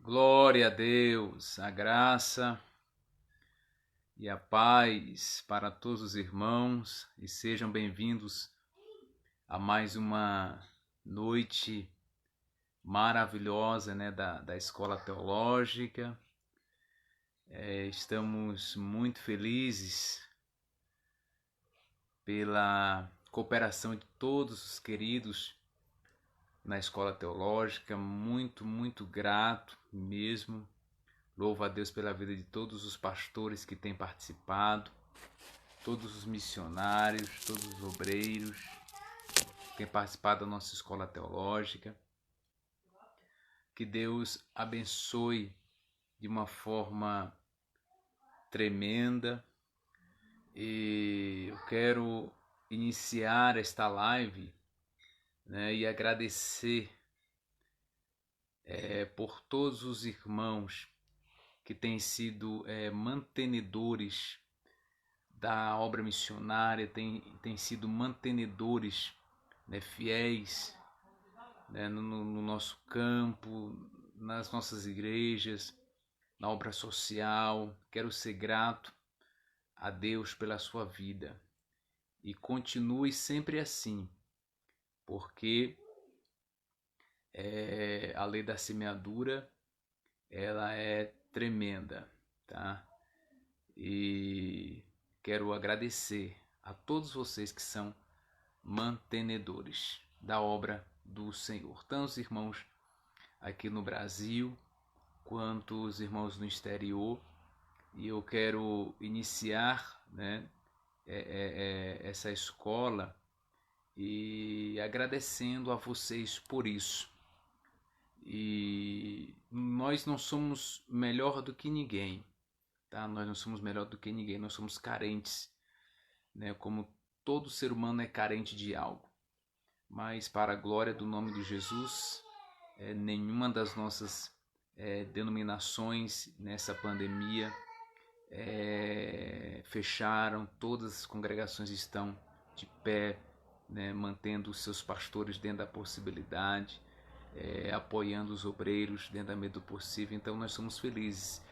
Glória a Deus, a graça e a paz para todos os irmãos e sejam bem-vindos a mais uma noite maravilhosa, da Escola Teológica. Estamos muito felizes pela cooperação de todos os queridos na Escola Teológica, muito grato mesmo. Louvo a Deus pela vida de todos os pastores que têm participado, todos os missionários, todos os obreiros que têm participado da nossa escola teológica. Que Deus abençoe de uma forma tremenda. E eu quero iniciar esta live, e agradecer por todos os irmãos que têm sido mantenedores da obra missionária, têm sido mantenedores, fiéis, no nosso campo, nas nossas igrejas, na obra social. Quero ser grato a Deus pela sua vida e continue sempre assim, porque a lei da semeadura ela é tremenda, tá? E quero agradecer a todos vocês que são mantenedores da obra do Senhor, tanto os irmãos aqui no Brasil quanto os irmãos no exterior. E eu quero iniciar, essa escola e agradecendo a vocês por isso. E nós não somos melhor do que ninguém, tá? Nós não somos melhor do que ninguém, nós somos carentes, como todo ser humano é carente de algo. Mas para a glória do nome de Jesus, nenhuma das nossas denominações nessa pandemia fecharam. Todas as congregações estão de pé, mantendo os seus pastores dentro da possibilidade, apoiando os obreiros dentro da medida do possível. Então nós somos felizes.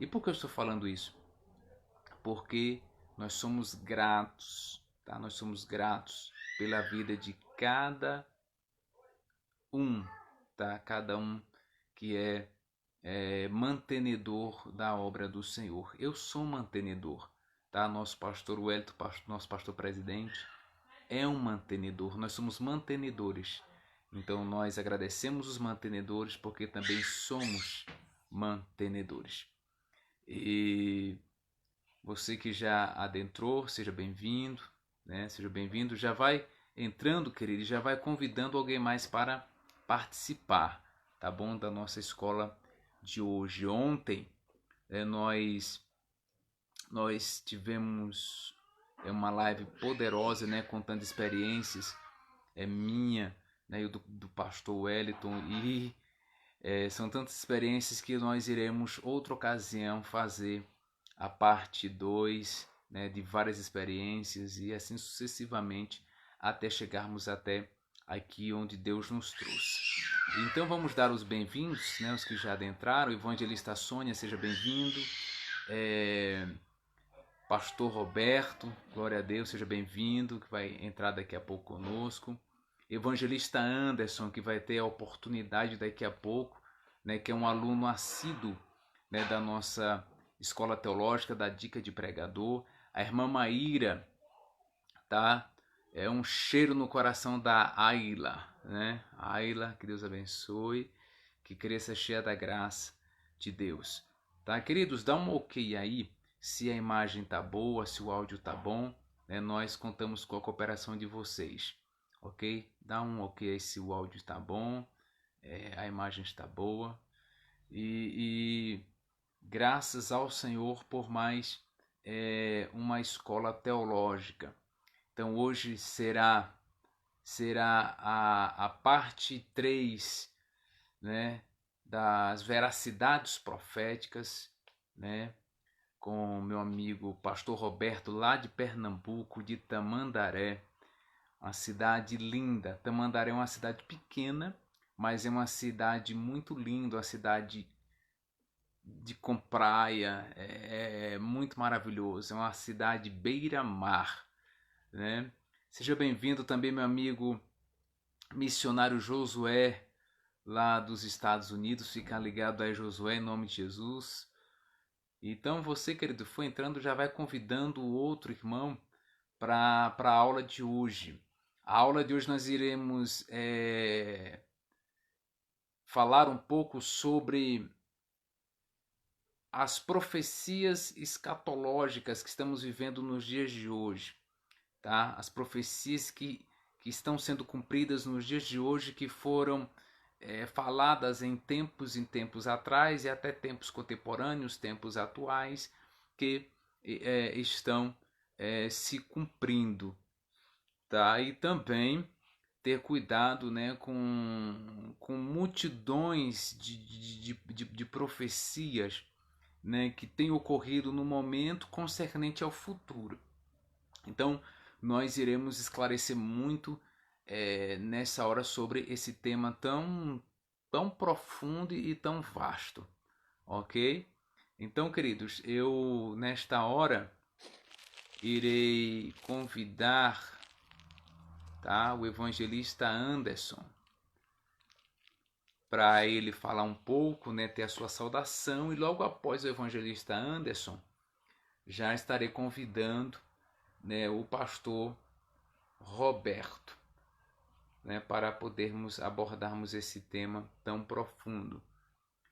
E por que eu estou falando isso? Porque nós somos gratos, tá? Nós somos gratos pela vida de cada um, tá? Cada um que é mantenedor da obra do Senhor. Eu sou mantenedor, tá? Nosso pastor Wellington, nosso pastor presidente, é um mantenedor. Nós somos mantenedores. Então nós agradecemos os mantenedores porque também somos mantenedores. E você que já adentrou, seja bem-vindo, Seja bem-vindo. Já vai entrando, querido, e já vai convidando alguém mais para participar, tá bom? Da nossa escola de hoje. Ontem nós tivemos uma live poderosa, contando experiências minha, e do pastor Wellington, e são tantas experiências que nós iremos outra ocasião fazer a parte 2, de várias experiências e assim sucessivamente até chegarmos até aqui onde Deus nos trouxe. Então vamos dar os bem-vindos, os que já adentraram. Evangelista Sônia, seja bem-vindo. Pastor Roberto, glória a Deus, seja bem-vindo, que vai entrar daqui a pouco conosco. Evangelista Anderson, que vai ter a oportunidade daqui a pouco, que é um aluno assíduo, da nossa escola teológica, da Dica de Pregador. A irmã Maíra, tá? É um cheiro no coração da Ayla, Ayla, que Deus abençoe, que cresça cheia da graça de Deus. Tá, queridos? Dá um ok aí, se a imagem tá boa, se o áudio tá bom, Nós contamos com a cooperação de vocês, ok? Dá um ok aí se o áudio está bom, a imagem está boa. E graças ao Senhor por mais uma escola teológica. Então hoje será a parte 3, das veracidades proféticas, com meu amigo pastor Roberto, lá de Pernambuco, de Tamandaré, uma cidade linda. Tamandaré é uma cidade pequena, mas é uma cidade muito linda, uma cidade com praia, é muito maravilhoso, é uma cidade beira-mar, né? Seja bem-vindo também, meu amigo missionário Josué, lá dos Estados Unidos. Fica ligado aí, Josué, em nome de Jesus. Então você, querido, foi entrando, já vai convidando o outro irmão para a aula de hoje. A aula de hoje nós iremos falar um pouco sobre as profecias escatológicas que estamos vivendo nos dias de hoje, tá? As profecias que estão sendo cumpridas nos dias de hoje, que foram faladas em tempos atrás e até tempos contemporâneos, tempos atuais, que estão se cumprindo, tá? E também ter cuidado, né, com multidões de profecias, né, que têm ocorrido no momento concernente ao futuro. Então, nós iremos esclarecer muito nessa hora sobre esse tema tão profundo e tão vasto, ok? Então, queridos, eu nesta hora irei convidar, tá, o evangelista Anderson para ele falar um pouco, né, ter a sua saudação, e logo após o evangelista Anderson já estarei convidando, né, o pastor Roberto, né, para podermos abordarmos esse tema tão profundo.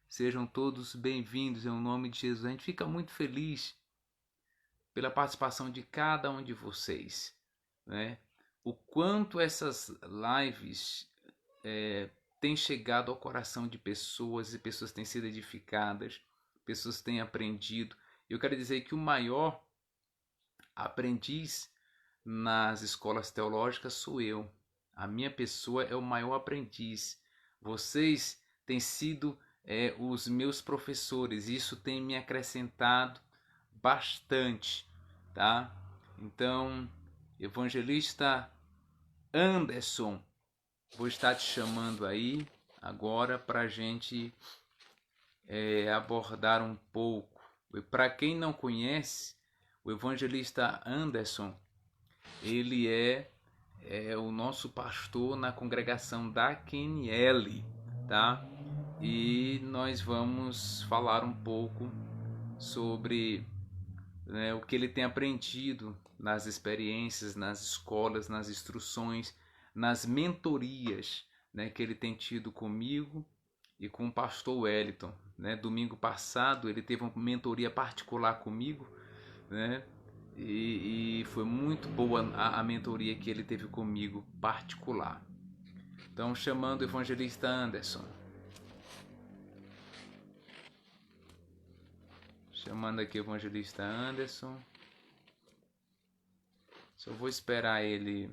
Sejam todos bem-vindos em nome de Jesus. A gente fica muito feliz pela participação de cada um de vocês, né? O quanto essas lives têm chegado ao coração de pessoas, e pessoas têm sido edificadas, pessoas têm aprendido. Eu quero dizer que o maior aprendiz nas escolas teológicas sou eu. A minha pessoa é o maior aprendiz. Vocês têm sido os meus professores. Isso tem me acrescentado bastante, tá? Então, evangelista Anderson, vou estar te chamando aí agora para a gente abordar um pouco. Para quem não conhece, o evangelista Anderson, ele é o nosso pastor na congregação da QNL, tá? E nós vamos falar um pouco sobre, né, o que ele tem aprendido nas experiências, nas escolas, nas instruções, nas mentorias, né, que ele tem tido comigo e com o pastor Wellington, né? Domingo passado ele teve uma mentoria particular comigo, né? E foi muito boa a mentoria que ele teve comigo particular. Então, chamando o evangelista Anderson. Chamando aqui o evangelista Anderson. Só vou esperar ele.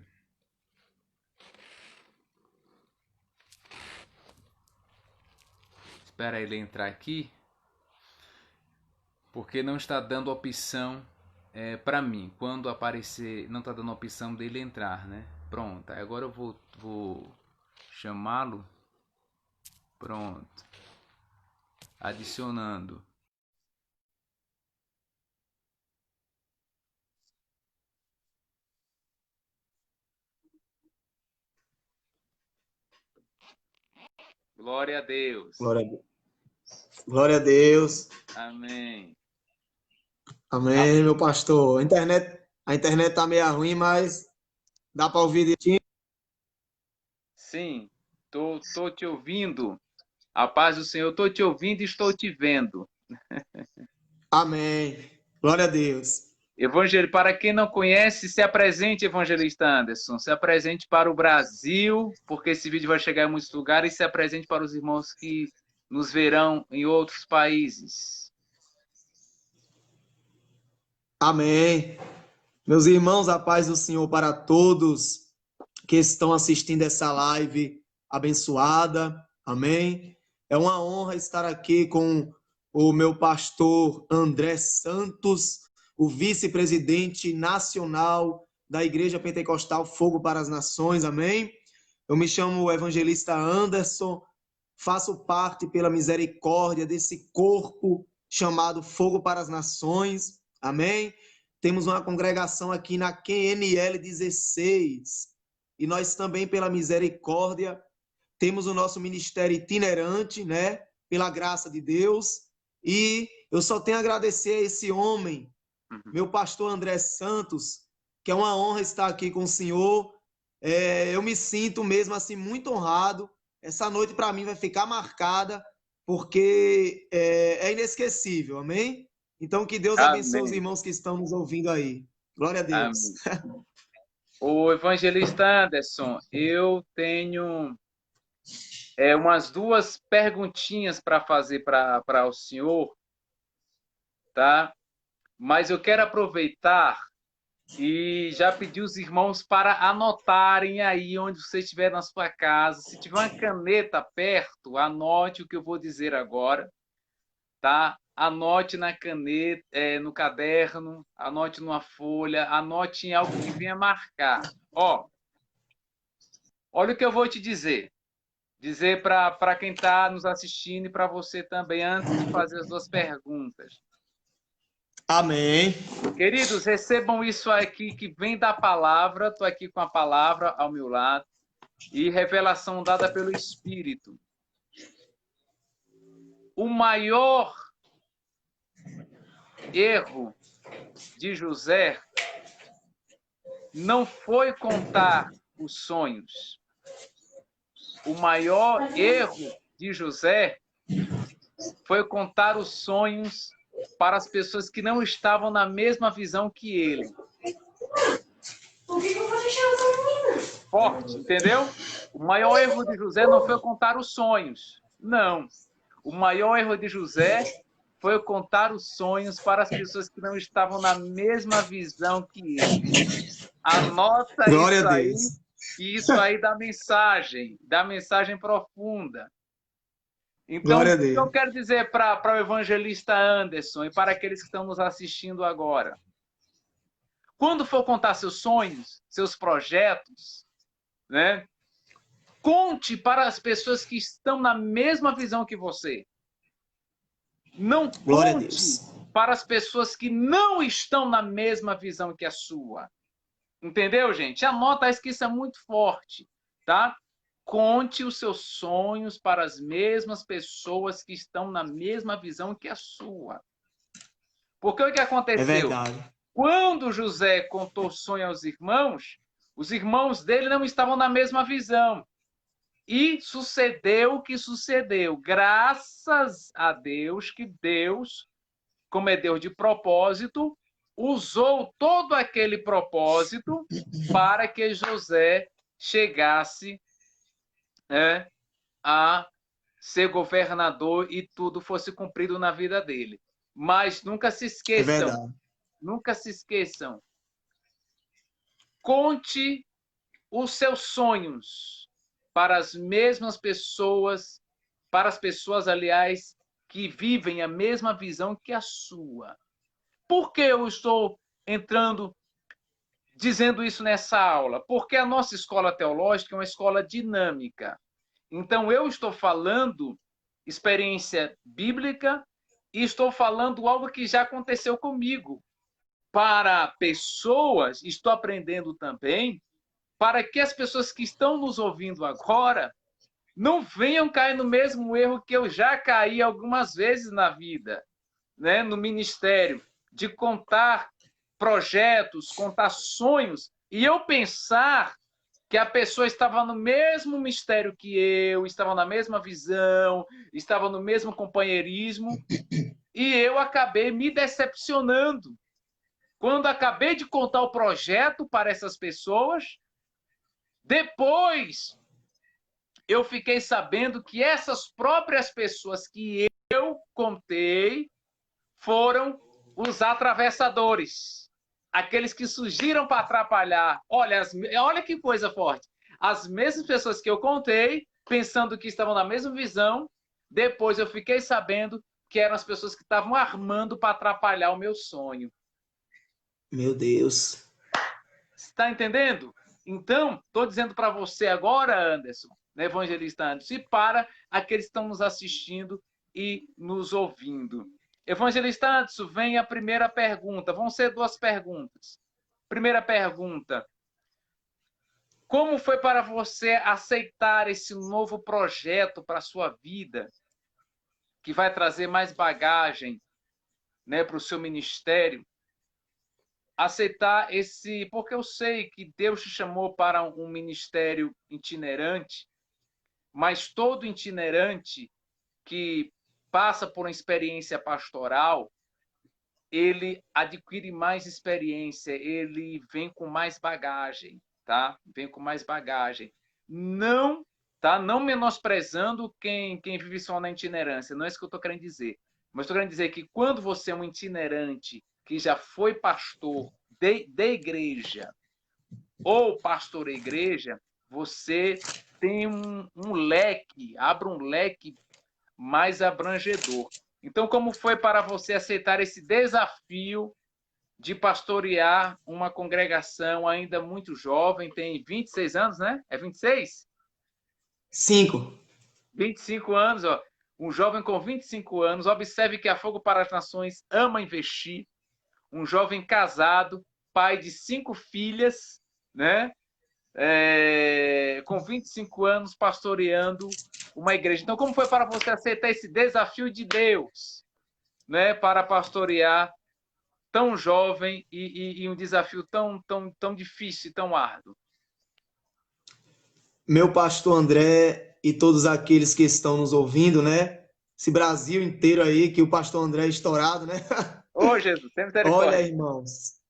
Espera ele entrar aqui. Porque não está dando opção para mim. Quando aparecer, não está dando opção dele entrar, né? Pronto. Agora eu vou chamá-lo. Pronto. Adicionando. Glória a Deus. Glória a Deus. Amém. Amém, meu pastor. A internet tá meio ruim, mas dá para ouvir direitinho? Sim, tô te ouvindo. A paz do Senhor, tô te ouvindo e estou te vendo. Amém. Glória a Deus. Para quem não conhece, se apresente, evangelista Anderson. Se apresente para o Brasil, porque esse vídeo vai chegar em muitos lugares, e se apresente para os irmãos que nos verão em outros países. Amém. Meus irmãos, a paz do Senhor para todos que estão assistindo essa live abençoada. Amém. É uma honra estar aqui com o meu pastor André Santos, o vice-presidente nacional da Igreja Pentecostal Fogo para as Nações. Amém. Eu me chamo evangelista Anderson, faço parte pela misericórdia desse corpo chamado Fogo para as Nações, amém? Temos uma congregação aqui na QNL 16, e nós também, pela misericórdia, temos o nosso ministério itinerante, né? Pela graça de Deus, e eu só tenho a agradecer a esse homem, meu pastor André Santos, que é uma honra estar aqui com o senhor. Eu me sinto mesmo assim muito honrado. Essa noite para mim vai ficar marcada, porque é inesquecível, amém? Então que Deus abençoe os Amém. irmãos que estão nos ouvindo aí. Glória a Deus. Amém. O evangelista Anderson, eu tenho umas duas perguntinhas para fazer para o senhor, tá? Mas eu quero aproveitar e já pedir os irmãos para anotarem aí onde você estiver na sua casa. Se tiver uma caneta perto, anote o que eu vou dizer agora, tá? Anote na caneta, no caderno, anote numa folha, anote em algo que venha marcar. Ó, olha o que eu vou te dizer. Dizer para quem está nos assistindo e para você também, antes de fazer as duas perguntas. Amém. Queridos, recebam isso aqui que vem da palavra. Estou aqui com a palavra ao meu lado. E revelação dada pelo Espírito. O maior erro de José não foi contar os sonhos. O maior erro de José foi contar os sonhos para as pessoas que não estavam na mesma visão que ele. Forte, entendeu? O maior erro de José não foi contar os sonhos. Não. O maior erro de José foi contar os sonhos para as pessoas que não estavam na mesma visão que ele. Anota Glória isso a aí, Deus. e isso aí dá mensagem profunda. Então, Glória a o que eu Deus. quero dizer para o evangelista Anderson e para aqueles que estão nos assistindo agora? Quando for contar seus sonhos, seus projetos, né? Conte para as pessoas que estão na mesma visão que você. Não Glória a conte Deus. para as pessoas que não estão na mesma visão que a sua. Entendeu, gente? Anota isso, que isso é muito forte, tá? Conte os seus sonhos para as mesmas pessoas que estão na mesma visão que a sua. Porque o que É aconteceu? verdade. Quando José contou o sonho aos irmãos, os irmãos dele não estavam na mesma visão. E sucedeu o que sucedeu. Graças a Deus, que Deus, como é Deus de propósito, usou todo aquele propósito para que José chegasse a ser governador e tudo fosse cumprido na vida dele. Mas nunca se É esqueçam, verdade. nunca se esqueçam. Conte os seus sonhos para as mesmas pessoas, para as pessoas, aliás, que vivem a mesma visão que a sua. Por que eu estou dizendo isso nessa aula? Porque a nossa escola teológica é uma escola dinâmica. Então, eu estou falando experiência bíblica e estou falando algo que já aconteceu comigo. Para pessoas, estou aprendendo também, para que as pessoas que estão nos ouvindo agora não venham cair no mesmo erro que eu já caí algumas vezes na vida, né? No ministério, de contar projetos, contar sonhos, e eu pensar que a pessoa estava no mesmo mistério que eu, estava na mesma visão, estava no mesmo companheirismo, e eu acabei me decepcionando. Quando acabei de contar o projeto para essas pessoas, depois eu fiquei sabendo que essas próprias pessoas que eu contei foram os atravessadores, aqueles que surgiram para atrapalhar. Olha que coisa forte. As mesmas pessoas que eu contei, pensando que estavam na mesma visão, depois eu fiquei sabendo que eram as pessoas que estavam armando para atrapalhar o meu sonho. Meu Deus. Está entendendo? Então, estou dizendo para você agora, Anderson, né, evangelista Anderson, e para aqueles que estão nos assistindo e nos ouvindo. Evangelista Anderson, vem a primeira pergunta. Vão ser duas perguntas. Primeira pergunta: como foi para você aceitar esse novo projeto para a sua vida, que vai trazer mais bagagem, né, para o seu ministério? Aceitar esse, porque eu sei que Deus te chamou para um ministério itinerante, mas todo itinerante que passa por uma experiência pastoral, ele adquire mais experiência, ele vem com mais bagagem, tá? Vem com mais bagagem. Não, tá? Não menosprezando quem vive só na itinerância, não é isso que eu estou querendo dizer. Mas estou querendo dizer que quando você é um itinerante que já foi pastor de igreja ou pastor de igreja, você tem um leque, abre um leque mais abrangedor. Então, como foi para você aceitar esse desafio de pastorear uma congregação ainda muito jovem, tem 26 anos, né? É 26? 5. 25 anos, ó. Um jovem com 25 anos, observe que a Fogo para as Nações ama investir. Um jovem casado, pai de 5 filhas, né? Com 25 anos, pastoreando uma igreja. Então, como foi para você aceitar esse desafio de Deus, né, para pastorear tão jovem e um desafio tão difícil e tão árduo? Meu pastor André e todos aqueles que estão nos ouvindo, né? Esse Brasil inteiro aí, que o pastor André é estourado, né? Ô, Jesus, tem Olha, misericórdia. irmãos,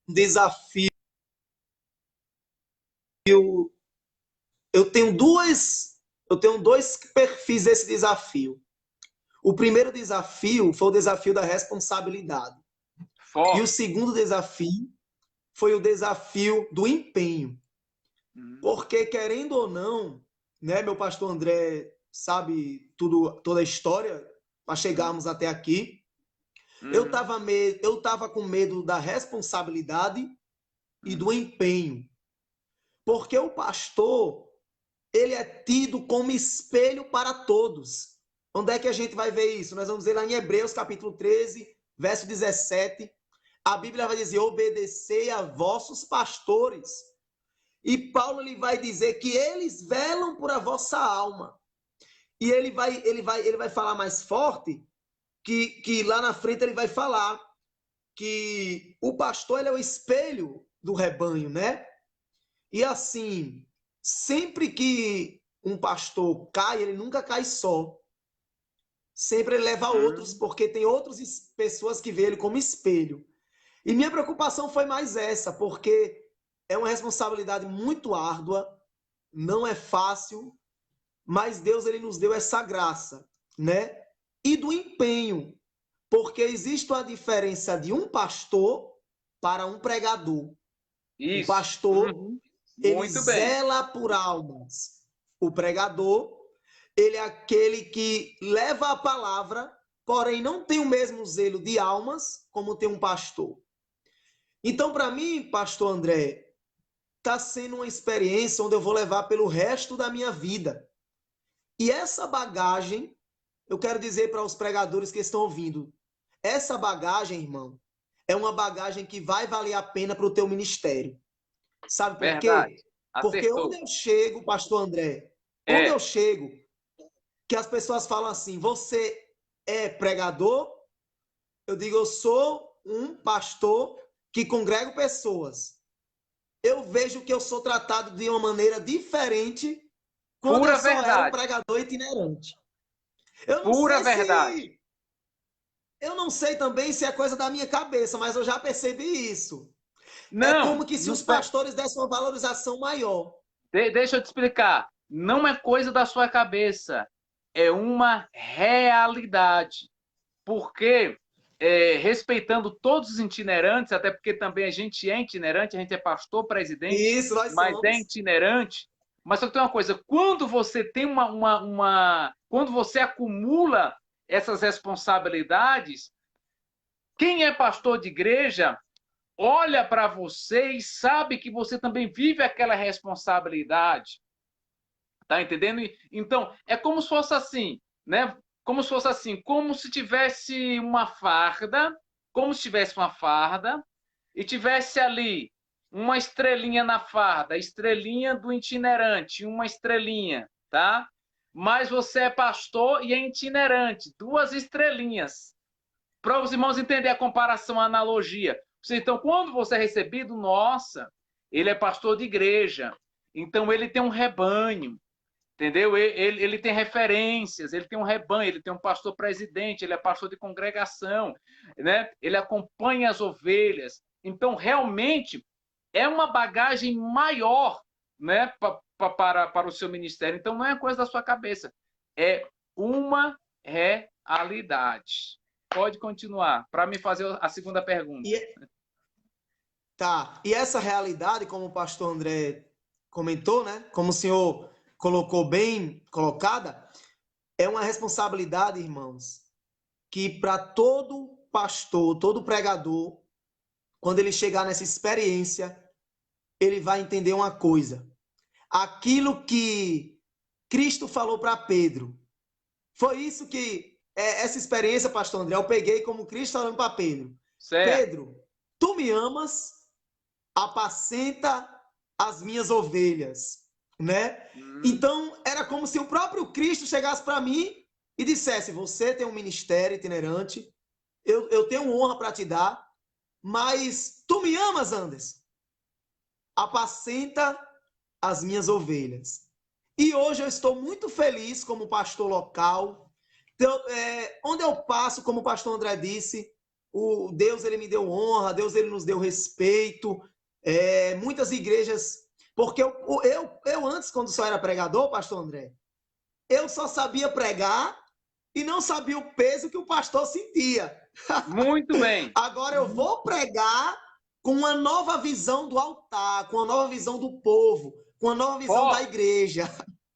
um desafio. Eu tenho dois perfis desse desafio. O primeiro desafio foi o desafio da responsabilidade. E o Forte. segundo desafio foi o desafio do empenho. Porque, querendo ou não, né, meu pastor André sabe tudo, toda a história para chegarmos até aqui. Eu estava com medo da responsabilidade e do empenho. Porque o pastor, ele é tido como espelho para todos. Onde é que a gente vai ver isso? Nós vamos ver lá em Hebreus, capítulo 13, verso 17. A Bíblia vai dizer: obedecei a vossos pastores. E Paulo ele vai dizer que eles velam por a vossa alma. E ele vai falar mais forte, que lá na frente ele vai falar que o pastor ele é o espelho do rebanho, né? E assim, sempre que um pastor cai, ele nunca cai só. Sempre ele leva outros, porque tem outras pessoas que veem ele como espelho. E minha preocupação foi mais essa, porque é uma responsabilidade muito árdua, não é fácil, mas Deus ele nos deu essa graça, né? E do empenho, porque existe a diferença de um pastor para um pregador. O Isso. pastor, ele Muito bem. zela por almas. O pregador, ele é aquele que leva a palavra, porém não tem o mesmo zelo de almas como tem um pastor. Então, para mim, pastor André, está sendo uma experiência onde eu vou levar pelo resto da minha vida. E essa bagagem, eu quero dizer para os pregadores que estão ouvindo, essa bagagem, irmão, é uma bagagem que vai valer a pena para o teu ministério. Sabe por Verdade. quê? Porque onde Acertou. eu chego, pastor André, onde eu chego, que as pessoas falam assim, você é pregador? Eu digo, eu sou um pastor que congrego pessoas. Eu vejo que eu sou tratado de uma maneira diferente quando eu Pura só era um verdade. pregador itinerante. Eu não Pura sei verdade. se... Eu não sei também se é coisa da minha cabeça, mas eu já percebi isso. É Não, como que se não os tem. pastores dessem uma valorização maior. Deixa eu te explicar. Não é coisa da sua cabeça. É uma realidade. Porque, respeitando todos os itinerantes, até porque também a gente é itinerante, a gente é pastor, presidente, Isso, nós mas é somos. itinerante. Mas só que tem uma coisa, quando você tem quando você acumula essas responsabilidades, quem é pastor de igreja olha para você e sabe que você também vive aquela responsabilidade. Tá entendendo? Então, é como se fosse assim, né? como se fosse assim, como se tivesse uma farda, como se tivesse uma farda, e tivesse ali uma estrelinha na farda, a estrelinha do itinerante, uma estrelinha, tá? Mas você é pastor e é itinerante, duas estrelinhas. Para os irmãos entenderem a comparação, a analogia. Então, quando você é recebido, nossa, ele é pastor de igreja, então ele tem um rebanho, entendeu? Ele tem referências, ele tem um rebanho, ele tem um pastor presidente, ele é pastor de congregação, né? Ele acompanha as ovelhas. Então, realmente, é uma bagagem maior, né, para o seu ministério. Então, não é coisa da sua cabeça, é uma realidade. Pode continuar, para me fazer a segunda pergunta. E essa realidade, como o pastor André comentou, né? Como o senhor colocou bem colocada, é uma responsabilidade, irmãos, que para todo pastor, todo pregador, quando ele chegar nessa experiência, ele vai entender uma coisa. Aquilo que Cristo falou para Pedro, foi isso que, essa experiência, pastor André, eu peguei como Cristo falando para Pedro. Certo. Pedro, tu me amas? Apacenta as minhas ovelhas, né? Então, era como se o próprio Cristo chegasse para mim e dissesse, você tem um ministério itinerante, eu tenho honra para te dar, mas tu me amas, Anderson? Apacenta as minhas ovelhas. E hoje eu estou muito feliz como pastor local, onde eu passo, como o pastor André disse, o Deus ele me deu honra, Deus ele nos deu respeito, muitas igrejas, porque eu antes, quando só era pregador, pastor André, eu só sabia pregar e não sabia o peso que o pastor sentia. Muito bem. Agora eu vou pregar com uma nova visão do altar, com uma nova visão do povo, com uma nova visão da igreja.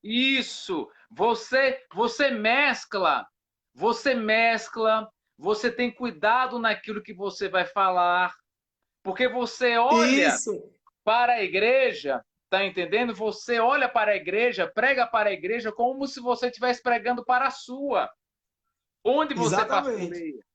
Isso. Você mescla, você tem cuidado naquilo que você vai falar, porque você olha para a igreja, tá entendendo? Você olha para a igreja, prega para a igreja como se você estivesse pregando para a sua. Onde você pastoreia.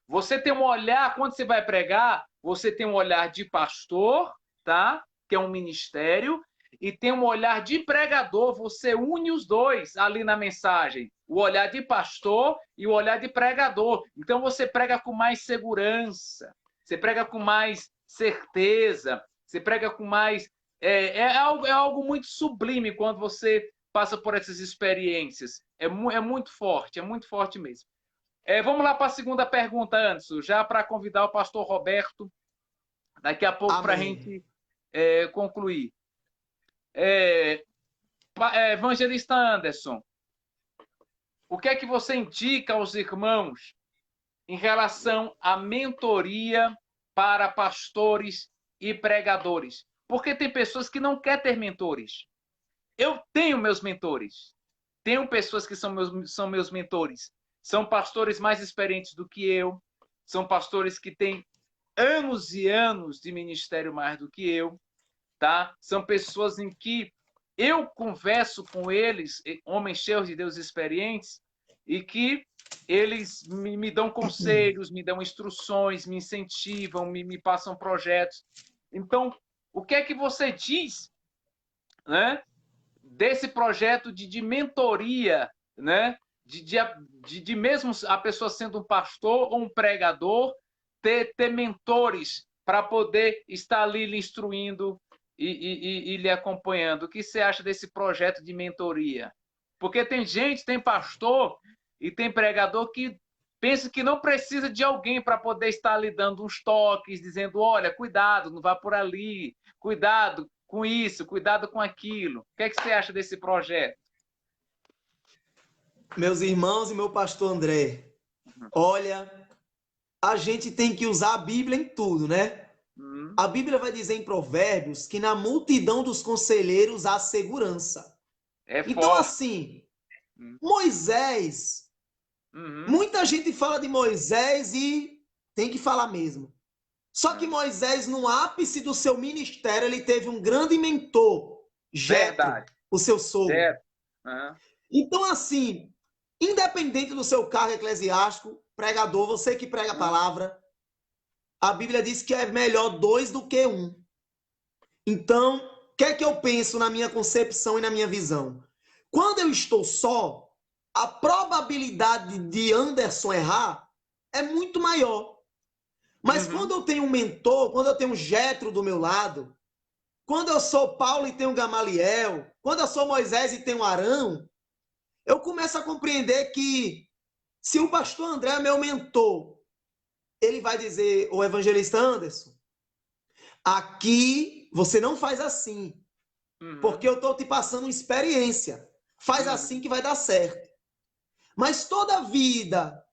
Você tem um olhar, quando você vai pregar, você tem um olhar de pastor, tá? Que é um ministério, e tem um olhar de pregador, você une os dois ali na mensagem. O olhar de pastor e o olhar de pregador. Então você prega com mais segurança, você prega com mais certeza, você prega com mais... É algo muito sublime quando você passa por essas experiências. É muito forte mesmo. Vamos lá para a segunda pergunta, Anderson, já para convidar o pastor Roberto, daqui a pouco para a gente concluir. Evangelista Anderson, o que é que você indica aos irmãos em relação à mentoria para pastores e pregadores? Porque tem pessoas que não querem ter mentores. Eu tenho meus mentores. Tenho pessoas que são meus mentores. São pastores mais experientes do que eu. São pastores que têm anos e anos de ministério mais do que eu. Tá? São pessoas em que eu converso com eles, homens cheios de Deus experientes, e que eles me dão conselhos, me dão instruções, me incentivam, me passam projetos. Então, o que é que você diz, né, desse projeto de mentoria, né? De mesmo a pessoa sendo um pastor ou um pregador, ter mentores para poder estar ali lhe instruindo e lhe acompanhando. O que você acha desse projeto de mentoria? Porque tem pastor e tem pregador que pensa que não precisa de alguém para poder estar lhe dando uns toques, dizendo, olha, cuidado, não vá por ali, cuidado com isso, cuidado com aquilo. O que é que você acha desse projeto? Meus irmãos e meu pastor André, olha, a gente tem que usar a Bíblia em tudo, né? A Bíblia vai dizer em Provérbios que na multidão dos conselheiros há segurança. Então, assim, Moisés, muita gente fala de Moisés e tem que falar mesmo. Só que Moisés, no ápice do seu ministério, ele teve um grande mentor, Jetro, o seu sogro. Então, assim, Independente do seu cargo eclesiástico, pregador, você que prega a palavra, a Bíblia diz que é melhor dois do que um. Então, o que é que eu penso na minha concepção e na minha visão? Quando eu estou só, a probabilidade de Anderson errar é muito maior. Mas quando eu tenho um mentor, quando eu tenho um Jetro do meu lado, quando eu sou Paulo e tenho Gamaliel, quando eu sou Moisés e tenho Arão, eu começo a compreender que se o pastor André é meu mentor, ele vai dizer, o evangelista Anderson, aqui você não faz assim, porque eu estou te passando uma experiência. Faz assim que vai dar certo. Mas toda vida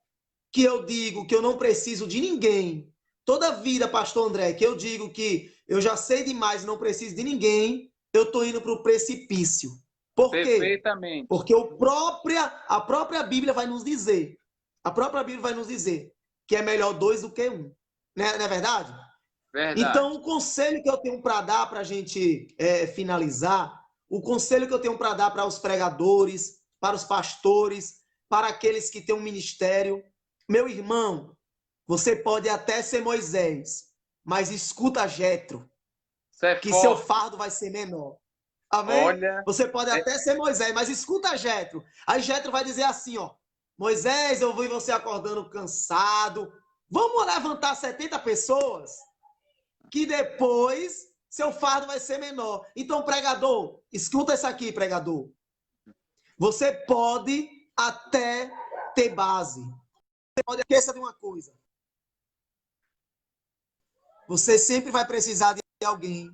que eu digo que eu não preciso de ninguém, toda vida, pastor André, que eu digo que eu já sei demais e não preciso de ninguém, eu estou indo para o precipício. Por quê? Perfeitamente. Porque a própria Bíblia vai nos dizer, que é melhor dois do que um. Não é verdade? Verdade. Então, o conselho que eu tenho para dar para a gente finalizar, o conselho que eu tenho para dar para os pregadores, para os pastores, para aqueles que têm um ministério, meu irmão, você pode até ser Moisés, mas escuta Jetro, que forte. seu fardo vai ser menor. Amém? Olha, você pode até ser Moisés, mas escuta Jetro. Aí Jetro vai dizer assim, ó, Moisés, eu vi você acordando cansado, vamos levantar 70 pessoas? Que depois seu fardo vai ser menor. Então, pregador, escuta isso aqui, pregador. Você pode até ter base. Você pode esquecer de uma coisa. Você sempre vai precisar de alguém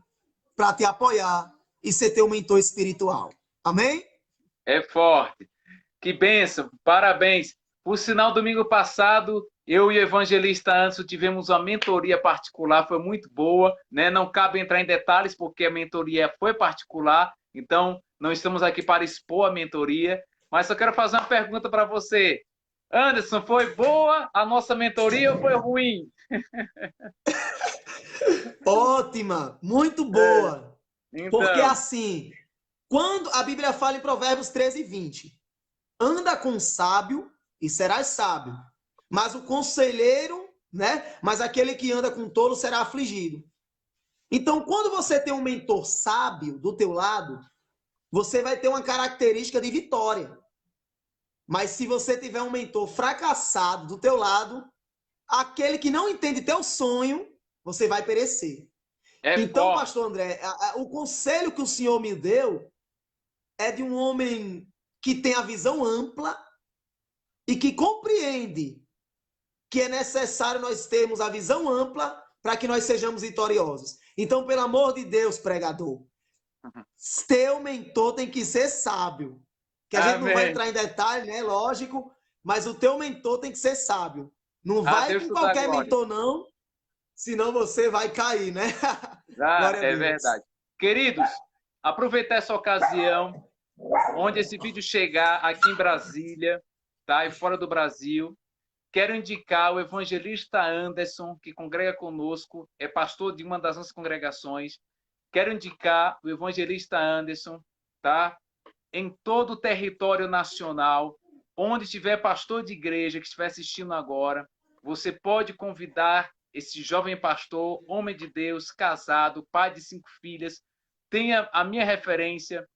para te apoiar e ser teu mentor espiritual. Amém? É forte. Que bênção. Parabéns. Por sinal, domingo passado, eu e o evangelista Anderson tivemos uma mentoria particular, foi muito boa, né? Não cabe entrar em detalhes porque a mentoria foi particular, então não estamos aqui para expor a mentoria, mas só quero fazer uma pergunta para você. Anderson, foi boa a nossa mentoria ou foi ruim? Ótima, muito boa. Então, Porque assim, quando a Bíblia fala em Provérbios 13:20, anda com o sábio e serás sábio, mas o conselheiro, né? Mas aquele que anda com tolo será afligido. Então, quando você tem um mentor sábio do teu lado, você vai ter uma característica de vitória. Mas se você tiver um mentor fracassado do teu lado, aquele que não entende teu sonho, você vai perecer. Então, forte. pastor André, o conselho que o senhor me deu é de um homem que tem a visão ampla e que compreende que é necessário nós termos a visão ampla para que nós sejamos vitoriosos. Então, pelo amor de Deus, pregador, teu mentor tem que ser sábio. Que a gente não vai entrar em detalhe, né? Lógico, mas o teu mentor tem que ser sábio. Não vai com qualquer mentor, não, senão você vai cair, né? É verdade. Queridos, aproveitar essa ocasião, onde esse vídeo chegar aqui em Brasília, tá? E fora do Brasil, quero indicar o evangelista Anderson, que congrega conosco, é pastor de uma das nossas congregações. Quero indicar o evangelista Anderson, tá? Em todo o território nacional, onde tiver pastor de igreja que estiver assistindo agora, você pode convidar esse jovem pastor, homem de Deus, casado, pai de 5 filhas, tenha a minha referência,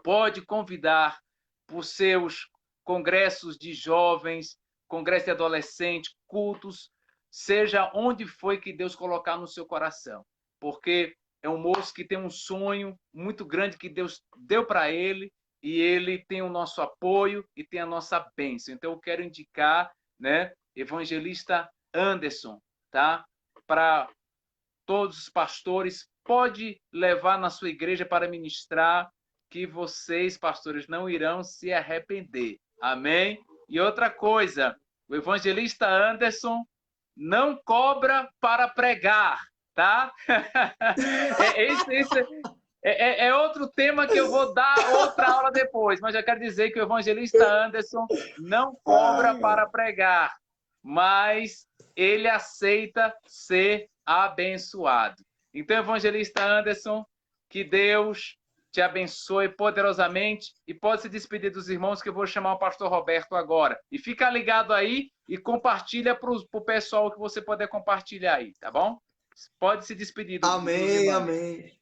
pode convidar para os seus congressos de jovens, congresso de adolescentes, cultos, seja onde foi que Deus colocar no seu coração. Porque é um moço que tem um sonho muito grande que Deus deu para ele e ele tem o nosso apoio e tem a nossa bênção. Então, eu quero indicar, né, evangelista Anderson, tá? Para todos os pastores, pode levar na sua igreja para ministrar, que vocês, pastores, não irão se arrepender. Amém? E outra coisa, o evangelista Anderson não cobra para pregar, tá? É outro tema que eu vou dar outra aula depois, mas eu quero dizer que o evangelista Anderson não cobra para pregar, mas ele aceita ser abençoado. Então, evangelista Anderson, que Deus te abençoe poderosamente e pode se despedir dos irmãos que eu vou chamar o pastor Roberto agora. E fica ligado aí e compartilha para o pessoal que você puder compartilhar aí, tá bom? Pode se despedir dos Amém, irmãos. amém.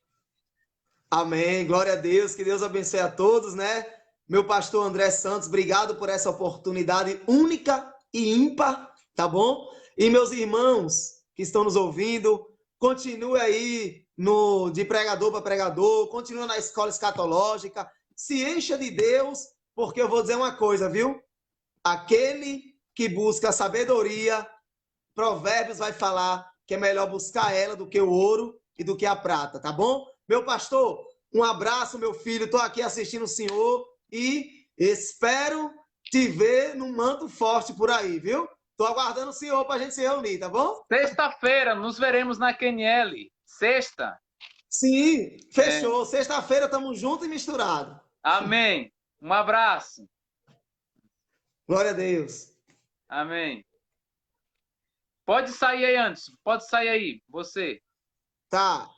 Amém. Glória a Deus. Que Deus abençoe a todos, né? Meu pastor André Santos, obrigado por essa oportunidade única e ímpar, tá bom? E meus irmãos que estão nos ouvindo, continue aí no de pregador para pregador, continue na escola escatológica, se encha de Deus, porque eu vou dizer uma coisa, viu? Aquele que busca sabedoria, Provérbios vai falar que é melhor buscar ela do que o ouro e do que a prata, tá bom? Meu pastor, um abraço, meu filho. Estou aqui assistindo o senhor e espero te ver num manto forte por aí, viu? Estou aguardando o senhor para a gente se reunir, tá bom? Sexta-feira, nos veremos na QNL. Sexta. Sim, fechou. Sexta-feira estamos juntos e misturados. Amém. Um abraço. Glória a Deus. Amém. Pode sair aí antes. Pode sair aí, você. Tá.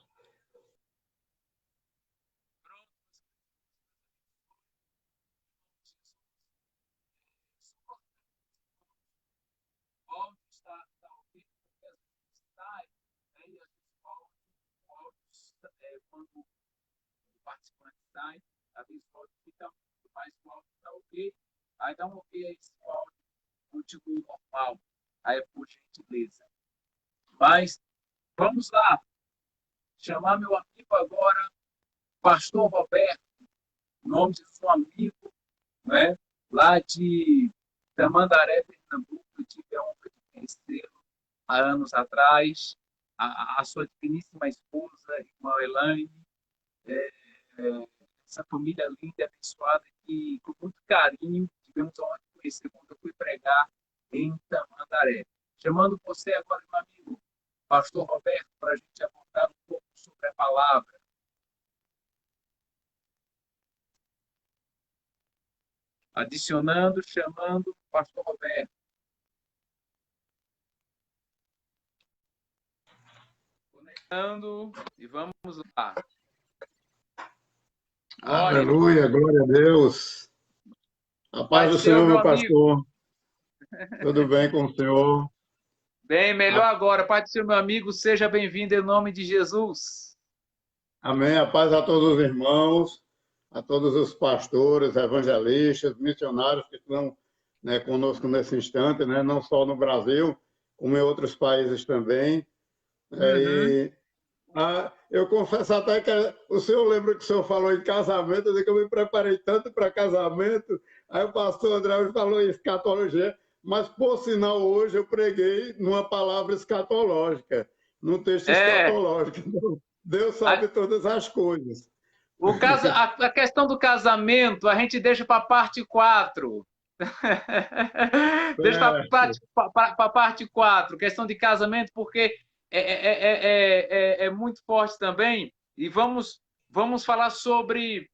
Quando o participante sai, às vezes o áudio fica mais o áudio está ok. Aí dá um ok aí se o áudio continua normal. Aí por gentileza. Mas vamos lá. Chamar meu amigo agora, Pastor Roberto, nome de um amigo, né? Lá de Tamandaré, Pernambuco. Eu tive a honra de conhecê-lo há anos atrás. A sua digníssima esposa, irmã Elaine, essa família linda e abençoada que, com muito carinho, tivemos a honra de conhecer quando eu fui pregar em Tamandaré. Chamando você agora, meu amigo, Pastor Roberto, para a gente abordar um pouco sobre a palavra. Adicionando, chamando o Pastor Roberto. Conectando e vamos lá. Glória, aleluia, glória a Deus. A paz do Senhor, meu pastor. Tudo bem com o senhor? Bem, melhor agora. Pai do Senhor, meu amigo, seja bem-vindo em nome de Jesus. Amém. A paz a todos os irmãos, a todos os pastores, evangelistas, missionários que estão, né, conosco nesse instante, né, não só no Brasil, como em outros países também. Eu confesso até que o senhor lembra que o senhor falou em casamento, eu digo que eu me preparei tanto para casamento, aí o pastor André falou em escatologia, mas, por sinal, hoje eu preguei numa palavra escatológica, num texto escatológico. Então, Deus sabe todas as coisas. A questão do casamento, a gente deixa para a parte 4. Deixa para a parte 4, questão de casamento, porque é muito forte também. E vamos falar sobre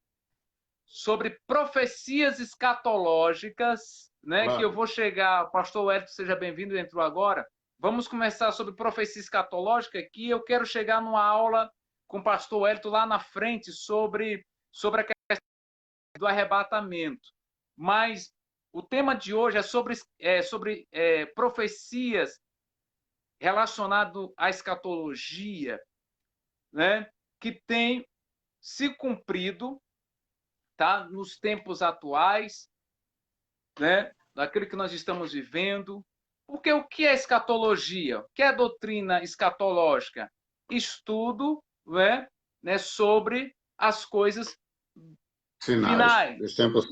profecias escatológicas, né? Claro. Que eu vou chegar. Pastor Wellington, seja bem-vindo, entrou agora. Vamos começar sobre profecia escatológica, que eu quero chegar numa aula com o pastor Wellington lá na frente sobre a questão do arrebatamento. Mas o tema de hoje é sobre profecias relacionadas à escatologia, né? Que tem se cumprido, tá? Nos tempos atuais, né? Daquilo que nós estamos vivendo. Porque o que é escatologia? O que é doutrina escatológica? Estudo, né, sobre as coisas finais,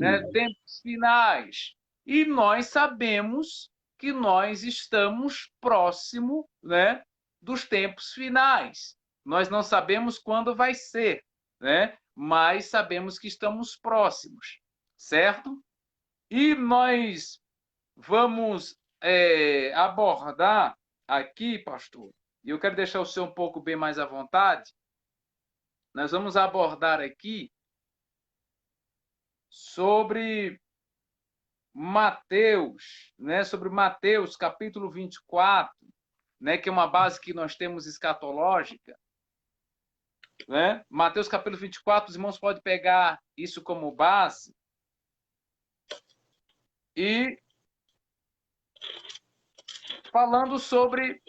né? Tempos finais. E nós sabemos que nós estamos próximo, né, dos tempos finais. Nós não sabemos quando vai ser, né? Mas sabemos que estamos próximos, certo? E nós vamos abordar aqui, pastor, e eu quero deixar o senhor um pouco bem mais à vontade, nós vamos abordar aqui sobre Mateus, né? Sobre Mateus, capítulo 24, né? Que é uma base que nós temos escatológica. né? Mateus capítulo 24, os irmãos podem pegar isso como base e falando sobre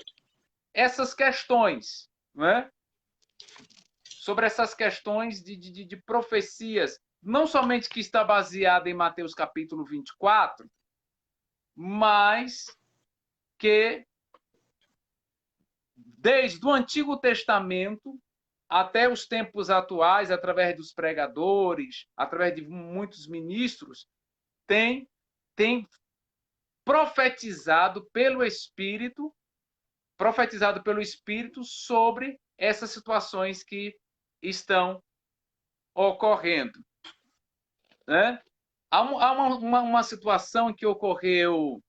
essas questões, né? Sobre essas questões de profecias, não somente que está baseada em Mateus capítulo 24, mas que desde o Antigo Testamento até os tempos atuais, através dos pregadores, através de muitos ministros, tem profetizado pelo Espírito sobre essas situações que estão ocorrendo, né? Há uma situação que ocorreu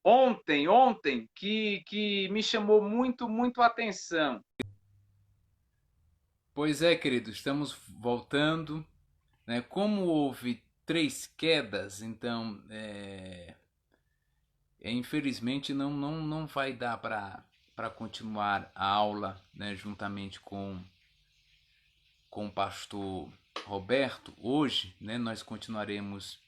ontem que me chamou muito a atenção. Pois é, querido, estamos voltando, né? Como houve 3 quedas, então infelizmente não vai dar para continuar a aula, né, juntamente com o pastor Roberto hoje, né? Nós continuaremos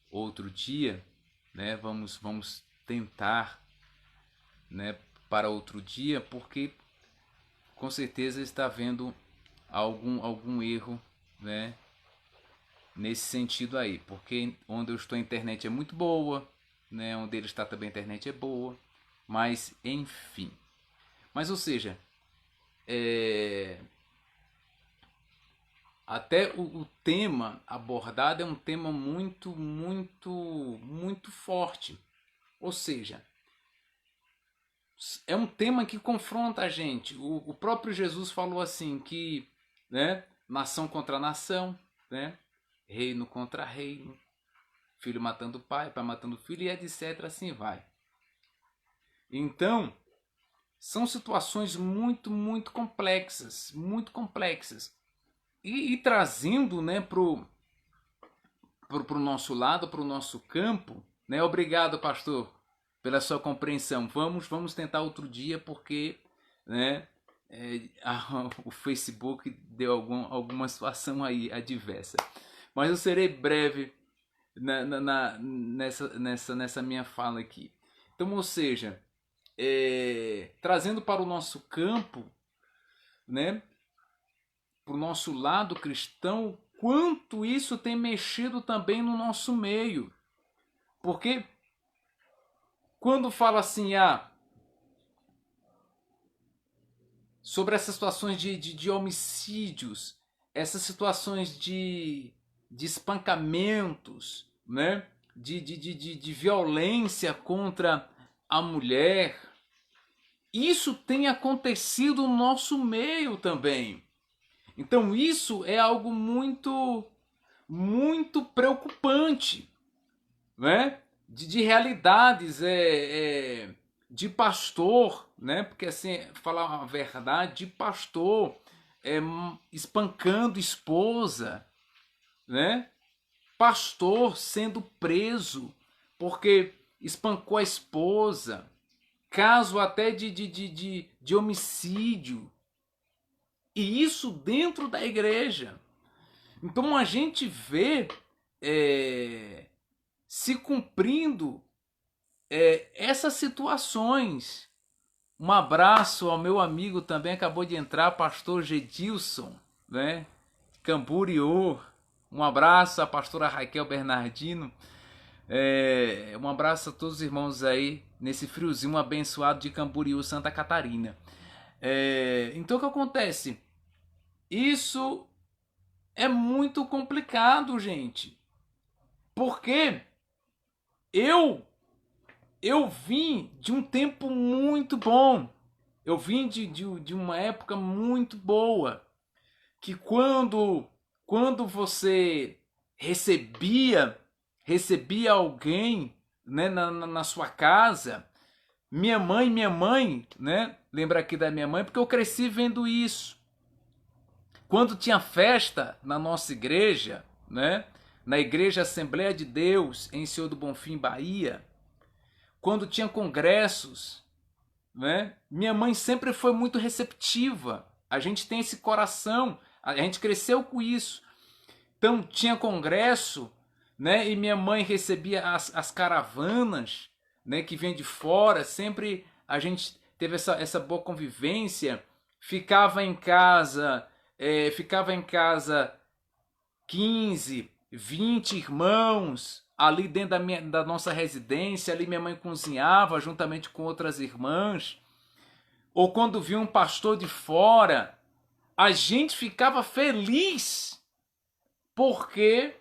outro dia, né? Vamos tentar, né, para outro dia, porque com certeza está havendo algum erro, né, nesse sentido aí, porque onde eu estou a internet é muito boa, né, onde ele está também a internet é boa, mas enfim. Mas ou seja, até o tema abordado é um tema muito forte. Ou seja, é um tema que confronta a gente. O próprio Jesus falou assim que, né, nação contra nação, né, reino contra reino, filho matando pai, pai matando filho e etc. Assim vai. Então, são situações muito complexas, e trazendo, né, pro nosso lado, pro nosso campo, né? Obrigado, pastor, pela sua compreensão. Vamos tentar outro dia, porque, né, o Facebook deu alguma situação aí adversa. Mas eu serei breve nessa minha fala aqui. Então, ou seja, trazendo para o nosso campo, né, para o nosso lado cristão, quanto isso tem mexido também no nosso meio. Porque quando fala assim, sobre essas situações de homicídios, essas situações de espancamentos, né, de violência contra a mulher, isso tem acontecido no nosso meio também. Então isso é algo muito preocupante, né? De realidades de pastor, né? Porque assim, falar a verdade, de pastor espancando esposa, né? Pastor sendo preso porque espancou a esposa, caso até de homicídio. E isso dentro da igreja. Então a gente vê se cumprindo essas situações. Um abraço ao meu amigo também, acabou de entrar, pastor Gedilson, né? Camboriú. Um abraço à pastora Raquel Bernardino. Um abraço a todos os irmãos aí nesse friozinho abençoado de Camboriú, Santa Catarina. Então o que acontece? Isso é muito complicado, gente. Porque eu vim de um tempo muito bom. Eu vim de uma época muito boa. Que quando você recebia alguém, né, na sua casa, minha mãe, né? Lembra aqui da minha mãe, porque eu cresci vendo isso. Quando tinha festa na nossa igreja, né? Na Igreja Assembleia de Deus, em Senhor do Bonfim, Bahia, quando tinha congressos, né? Minha mãe sempre foi muito receptiva. A gente tem esse coração, a gente cresceu com isso. Então tinha congresso, né? E minha mãe recebia as caravanas, né? Que vinham de fora. Sempre a gente teve essa boa convivência. Ficava em casa 15, 20 irmãos ali dentro da nossa residência. Ali minha mãe cozinhava juntamente com outras irmãs. Ou quando via um pastor de fora, a gente ficava feliz, porque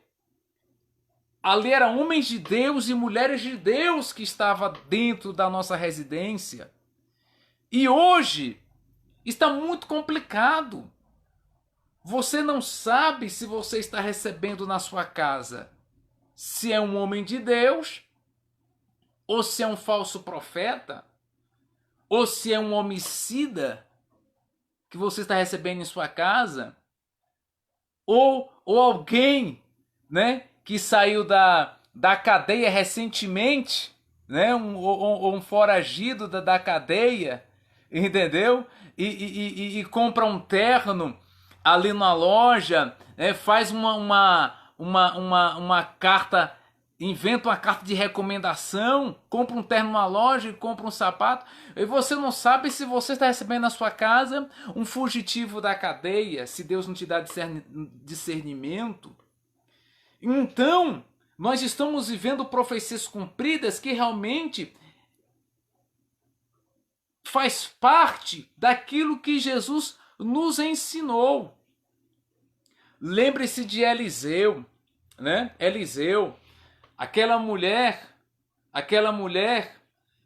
ali eram homens de Deus e mulheres de Deus que estavam dentro da nossa residência. E hoje está muito complicado. Você não sabe se você está recebendo na sua casa se é um homem de Deus, ou se é um falso profeta, ou se é um homicida que você está recebendo em sua casa, ou alguém, né, que saiu da cadeia recentemente, né, um foragido da cadeia, entendeu? E compra um terno ali na loja, né, faz uma carta, inventa uma carta de recomendação, compra um terno na loja e compra um sapato, e você não sabe se você está recebendo na sua casa um fugitivo da cadeia, se Deus não te dá discernimento. Então, nós estamos vivendo profecias cumpridas que realmente faz parte daquilo que Jesus nos ensinou. Lembre-se de Eliseu, né? Eliseu, aquela mulher,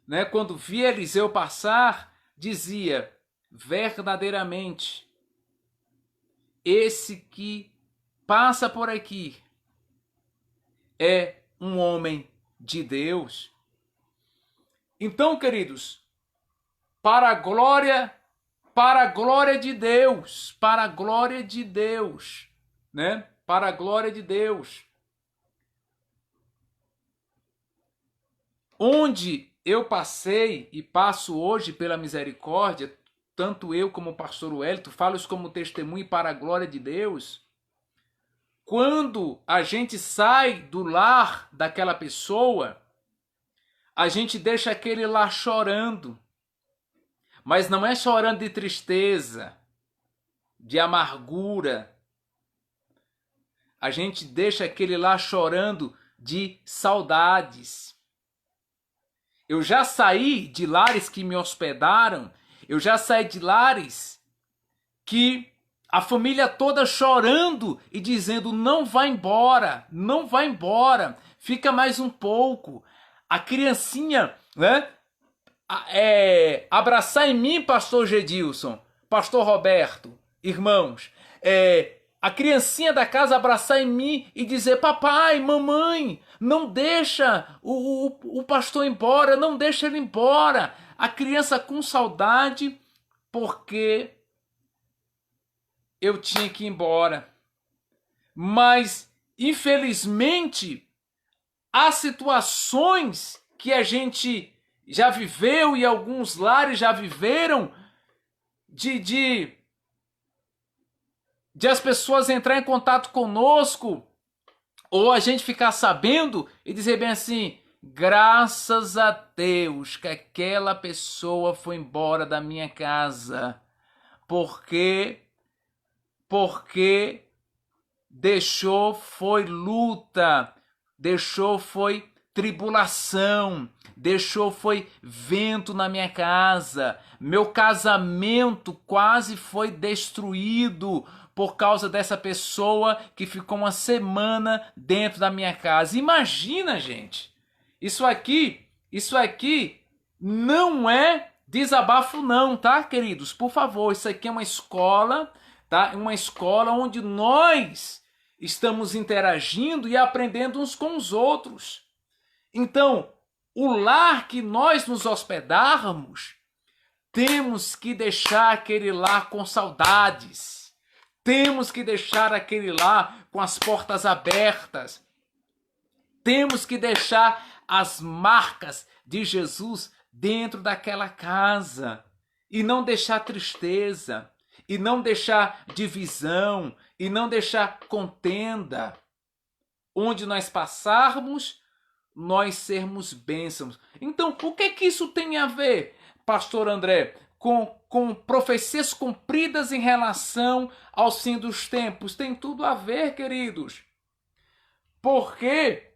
né, quando via Eliseu passar, dizia: verdadeiramente, esse que passa por aqui é um homem de Deus. Então, queridos, para a glória de Deus, né? Para a glória de Deus. Onde eu passei e passo hoje pela misericórdia, tanto eu como o pastor Wellington, falo isso como testemunho para a glória de Deus. Quando a gente sai do lar daquela pessoa, a gente deixa aquele lar chorando. Mas não é chorando de tristeza, de amargura. A gente deixa aquele lá chorando de saudades. Eu já saí de lares que me hospedaram, eu já saí de lares que a família toda chorando e dizendo: não vai embora, não vai embora, fica mais um pouco. A criancinha, né? Abraçar em mim, pastor Gedilson, pastor Roberto, irmãos, a criancinha da casa abraçar em mim e dizer: papai, mamãe, não deixa o pastor embora, não deixa ele embora. A criança com saudade porque eu tinha que ir embora. Mas, infelizmente, há situações que a gente já viveu e alguns lares já viveram de as pessoas entrar em contato conosco ou a gente ficar sabendo e dizer bem assim: graças a Deus que aquela pessoa foi embora da minha casa, porque deixou foi luta, deixou foi tribulação, deixou foi vento na minha casa, meu casamento quase foi destruído por causa dessa pessoa que ficou uma semana dentro da minha casa. Imagina, gente, isso aqui não é desabafo não, tá, queridos? Por favor, isso aqui é uma escola, tá? Uma escola onde nós estamos interagindo e aprendendo uns com os outros. Então, o lar que nós nos hospedarmos, temos que deixar aquele lar com saudades. Temos que deixar aquele lar com as portas abertas. Temos que deixar as marcas de Jesus dentro daquela casa e não deixar tristeza, e não deixar divisão, e não deixar contenda. Onde nós passarmos, nós sermos bênçãos. Então, o que é que isso tem a ver, pastor André, com profecias cumpridas em relação ao fim dos tempos? Tem tudo a ver, queridos. Porque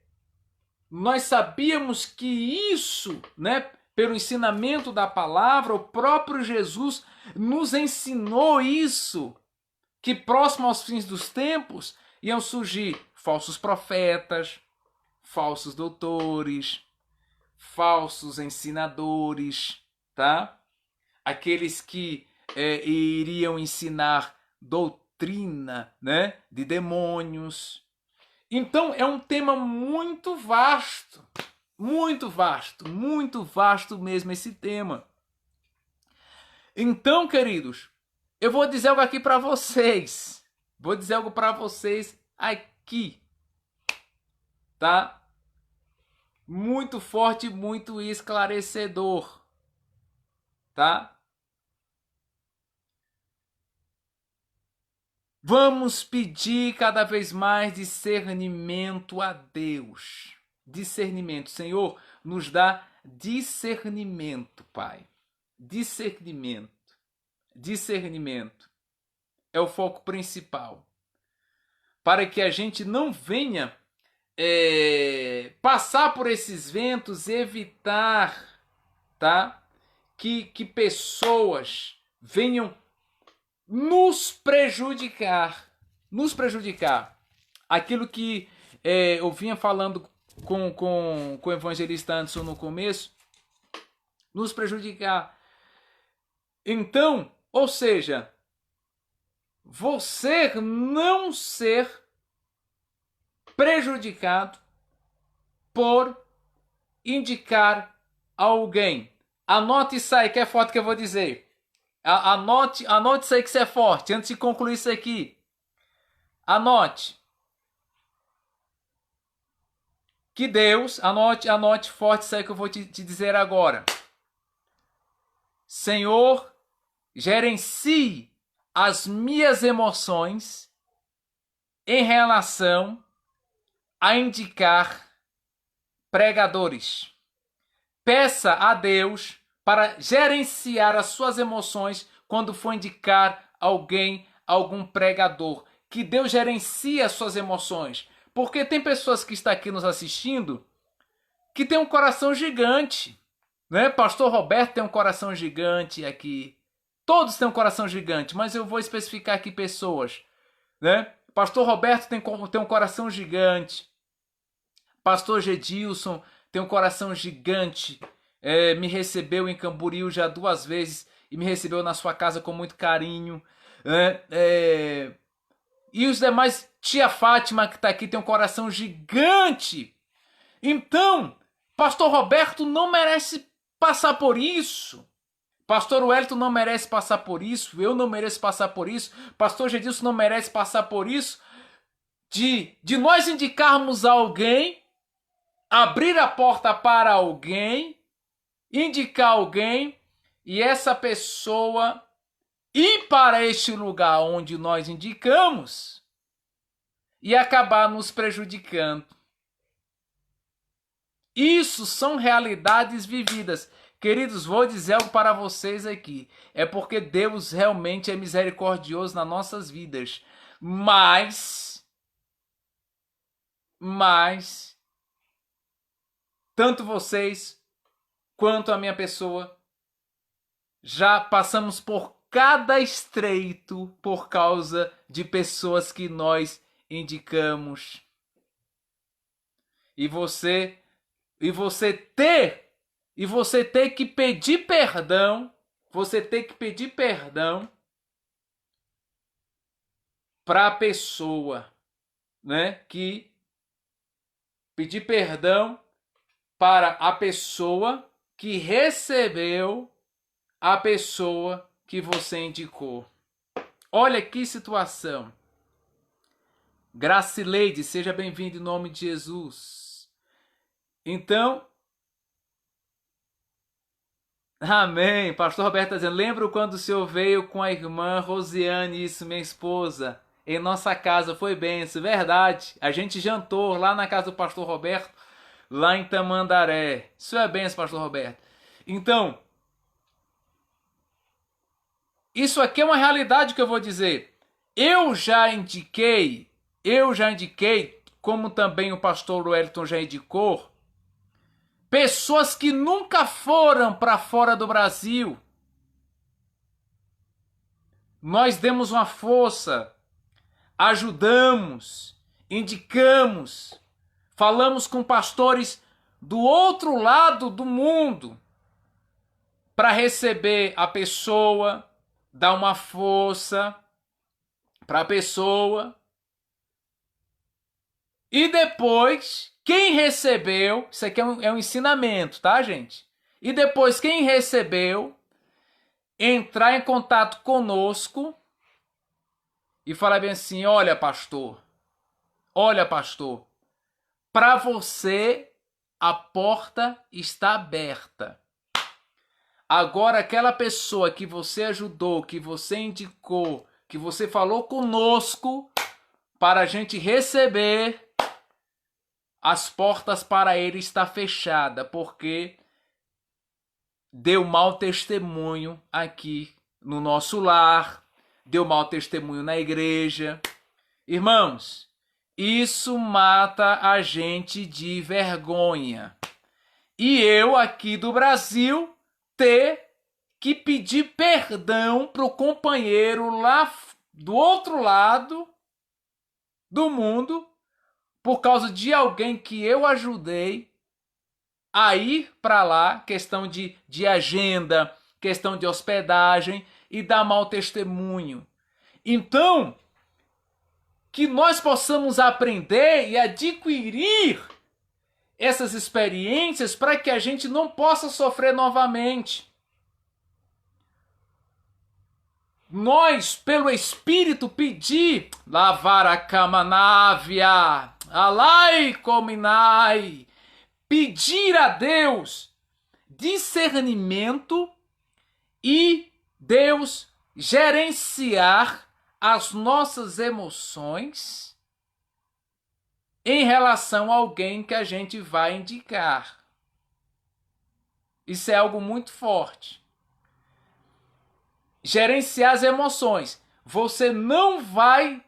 nós sabíamos que isso, né, pelo ensinamento da palavra, o próprio Jesus nos ensinou isso, que próximo aos fins dos tempos iam surgir falsos profetas, falsos doutores, falsos ensinadores, tá? Aqueles que iriam ensinar doutrina, né, de demônios. Então é um tema muito vasto mesmo esse tema. Então, queridos, eu vou dizer algo aqui para vocês. Vou dizer algo para vocês aqui, tá? Muito forte, muito esclarecedor, tá? Vamos pedir cada vez mais discernimento a Deus. Discernimento. Senhor, nos dá discernimento, Pai. Discernimento. Discernimento é o foco principal. Para que a gente não venha passar por esses ventos, evitar, tá? Que pessoas venham nos prejudicar. Nos prejudicar. Aquilo que eu vinha falando com o evangelista Anderson no começo, nos prejudicar. Então, ou seja, você não ser prejudicado por indicar alguém. Anote isso aí que é forte que eu vou dizer. Anote isso aí que isso é forte. Antes de concluir isso aqui. Anote. Que Deus, anote forte isso aí que eu vou te dizer agora. Senhor, gerencie as minhas emoções em relação a indicar pregadores. Peça a Deus para gerenciar as suas emoções quando for indicar alguém, algum pregador. Que Deus gerencie as suas emoções. Porque tem pessoas que estão aqui nos assistindo que tem um coração gigante. Né? Pastor Roberto tem um coração gigante aqui. Todos têm um coração gigante, mas eu vou especificar aqui pessoas. Né? Pastor Roberto tem um coração gigante. Pastor Gedilson tem um coração gigante. Me recebeu em Camboriú já 2 vezes e me recebeu na sua casa com muito carinho. E os demais, tia Fátima que está aqui tem um coração gigante. Então, Pastor Roberto não merece passar por isso. Pastor Wellington não merece passar por isso. Eu não mereço passar por isso. Pastor Gedilson não merece passar por isso. De nós indicarmos alguém, abrir a porta para alguém, indicar alguém e essa pessoa ir para este lugar onde nós indicamos e acabar nos prejudicando. Isso são realidades vividas. Queridos, vou dizer algo para vocês aqui. É porque Deus realmente é misericordioso nas nossas vidas. Mas tanto vocês quanto a minha pessoa já passamos por cada estreito por causa de pessoas que nós indicamos. E você ter que pedir perdão, para a pessoa, né? Que pedir perdão para a pessoa que recebeu a pessoa que você indicou. Olha que situação. Gracileide, seja bem-vindo em nome de Jesus. Então, Amém. Pastor Roberto está dizendo, lembro quando o senhor veio com a irmã Rosiane, isso, minha esposa, em nossa casa, foi benção, verdade. A gente jantou lá na casa do pastor Roberto, lá em Tamandaré. Isso é benção, pastor Roberto. Então, isso aqui é uma realidade que eu vou dizer. Eu já indiquei, como também o pastor Wellington já indicou, pessoas que nunca foram para fora do Brasil. Nós demos uma força, ajudamos, indicamos, falamos com pastores do outro lado do mundo para receber a pessoa, dar uma força para a pessoa. E depois, quem recebeu, isso aqui é um ensinamento, tá, gente? E depois, quem recebeu, entrar em contato conosco e falar bem assim, olha, pastor, para você a porta está aberta. Agora, aquela pessoa que você ajudou, que você indicou, que você falou conosco, para a gente receber, as portas para ele estão fechadas, porque deu mau testemunho aqui no nosso lar, deu mau testemunho na igreja. Irmãos, isso mata a gente de vergonha. E eu aqui do Brasil ter que pedir perdão para o companheiro lá do outro lado do mundo por causa de alguém que eu ajudei a ir para lá, questão de agenda, questão de hospedagem e dar mau testemunho. Então, que nós possamos aprender e adquirir essas experiências para que a gente não possa sofrer novamente. Nós, pelo Espírito, pedir lavar a cama návia, alai cominai, pedir a Deus discernimento e Deus gerenciar as nossas emoções em relação a alguém que a gente vai indicar. Isso é algo muito forte. Gerenciar as emoções. Você não vai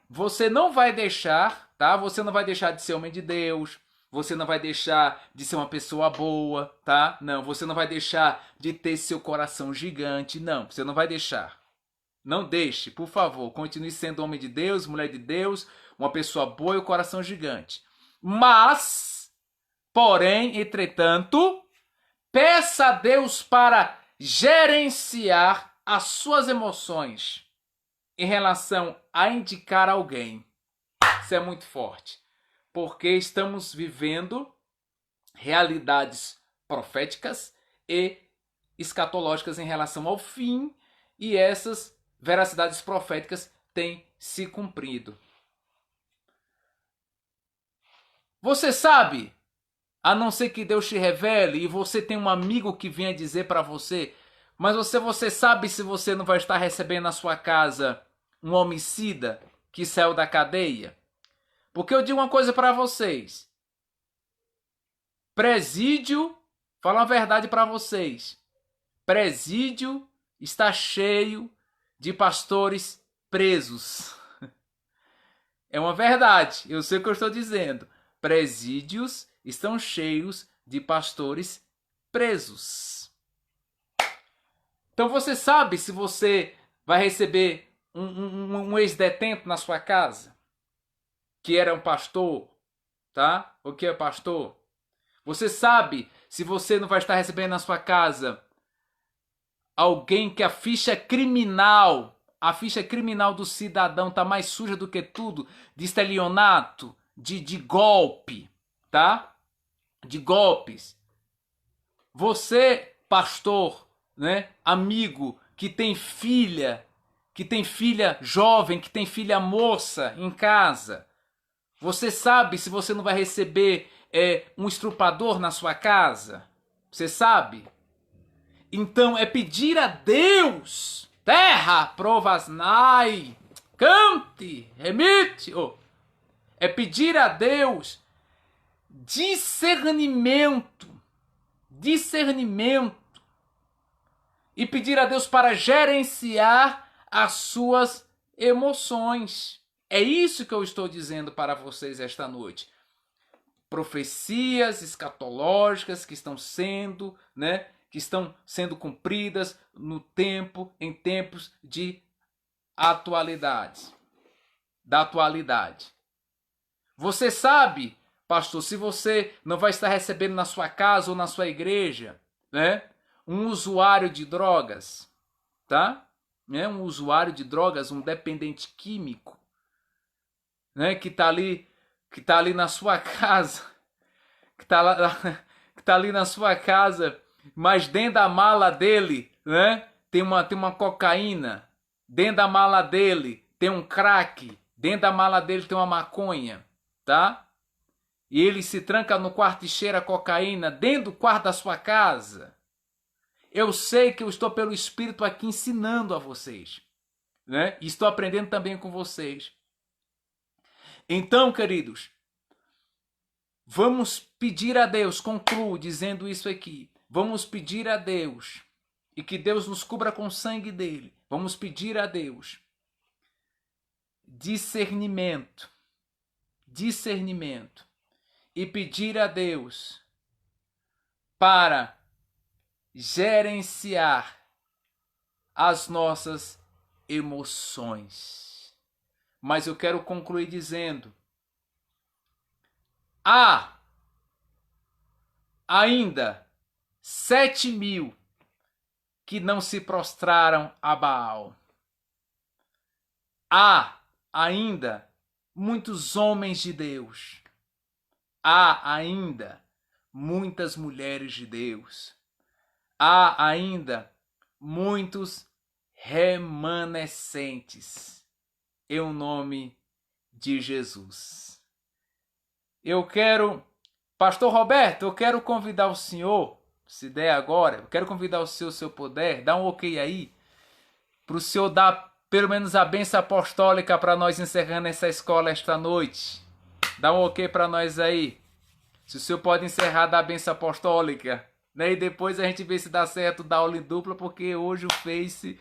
deixar, tá? Você não vai deixar de ser homem de Deus. Você não vai deixar de ser uma pessoa boa, tá? Não, você não vai deixar de ter seu coração gigante. Não, você não vai deixar. Não deixe, por favor. Continue sendo homem de Deus, mulher de Deus, uma pessoa boa e o coração gigante. Mas, porém, entretanto, peça a Deus para gerenciar as suas emoções em relação a indicar alguém. Isso é muito forte. Porque estamos vivendo realidades proféticas e escatológicas em relação ao fim, e essas veracidades proféticas têm se cumprido. Você sabe, a não ser que Deus te revele e você tem um amigo que venha dizer para você, mas você sabe se você não vai estar recebendo na sua casa um homicida que saiu da cadeia? Porque eu digo uma coisa para vocês. Presídio, falo a verdade para vocês. Presídio está cheio de pastores presos. É uma verdade, eu sei o que eu estou dizendo. Presídios estão cheios de pastores presos. Então você sabe se você vai receber um ex-detento na sua casa, que era um pastor, tá? O que é pastor? Você sabe se você não vai estar recebendo na sua casa alguém que a ficha criminal do cidadão tá mais suja do que tudo, de estelionato, de golpe, tá? De golpes. Você, pastor, né, amigo, que tem filha jovem, que tem filha moça em casa, você sabe se você não vai receber um estrupador na sua casa? Você sabe? Então é pedir a Deus, terra, provasnai, cante, remite, é pedir a Deus discernimento, e pedir a Deus para gerenciar as suas emoções. É isso que eu estou dizendo para vocês esta noite. Profecias escatológicas que estão sendo, que estão sendo cumpridas no tempo, em tempos de atualidade. Você sabe, pastor, se você não vai estar recebendo na sua casa ou na sua igreja, um usuário de drogas, tá? Um usuário de drogas, um dependente químico, que tá ali na sua casa, que tá ali na sua casa, mas dentro da mala dele, tem uma cocaína, dentro da mala dele tem um crack, dentro da mala dele tem uma maconha, tá? E ele se tranca no quarto e cheira cocaína dentro do quarto da sua casa. Eu sei que eu estou pelo Espírito aqui ensinando a vocês, e estou aprendendo também com vocês. Então, queridos, vamos pedir a Deus, concluo dizendo isso aqui, vamos pedir a Deus, e que Deus nos cubra com o sangue dele, vamos pedir a Deus discernimento, e pedir a Deus para gerenciar as nossas emoções. Mas eu quero concluir dizendo: há ainda 7.000 que não se prostraram a Baal. Há ainda muitos homens de Deus. Há ainda muitas mulheres de Deus. Há ainda muitos remanescentes em nome de Jesus. Pastor Roberto, eu quero convidar o senhor, se der agora, eu quero convidar o senhor, se eu puder, dá um ok aí, para o senhor dar pelo menos a bênção apostólica para nós encerrando essa escola esta noite. Dá um ok para nós aí. Se o senhor pode encerrar da bênção apostólica. E depois a gente vê se dá certo da aula em dupla, porque hoje o Face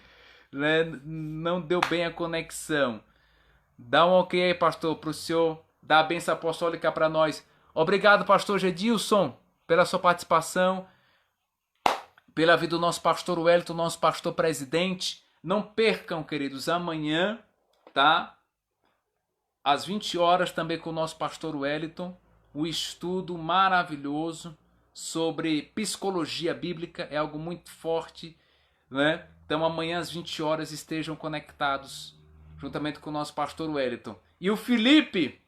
não deu bem a conexão. Dá um ok aí, pastor, para o senhor dar a bênção apostólica para nós. Obrigado, pastor Gedilson, pela sua participação, pela vida do nosso pastor Wellington, nosso pastor presidente. Não percam, queridos, amanhã, tá? Às 20 horas, também com o nosso pastor Wellington, um estudo maravilhoso sobre psicologia bíblica, é algo muito forte, Então amanhã às 20 horas estejam conectados, juntamente com o nosso pastor Wellington. E o Felipe